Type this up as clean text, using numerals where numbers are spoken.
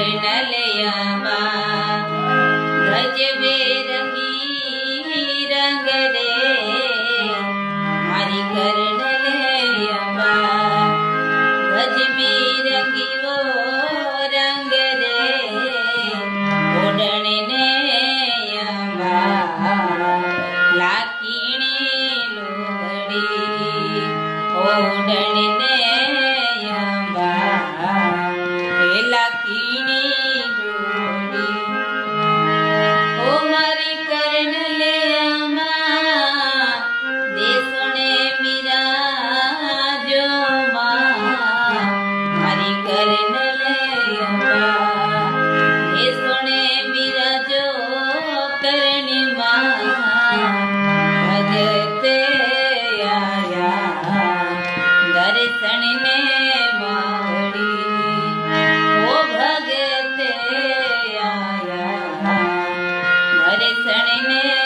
कर्णलयामा गज बेरंगी रंग रे मारी कर्णलयामा गज बेरंगी वो रंग रे ओढ़ने ने यमा लाकीणी लुगड़ी ओढ़ने ने यमा लाकीणी लुगड़ी ओ मारी कर्णलयामा देसोने बिराजो मारी कर्णलयामा देसोने बिराजो करणी भगते आया दर्शन ने मावड़ी ओ भगते आया दर्शन ने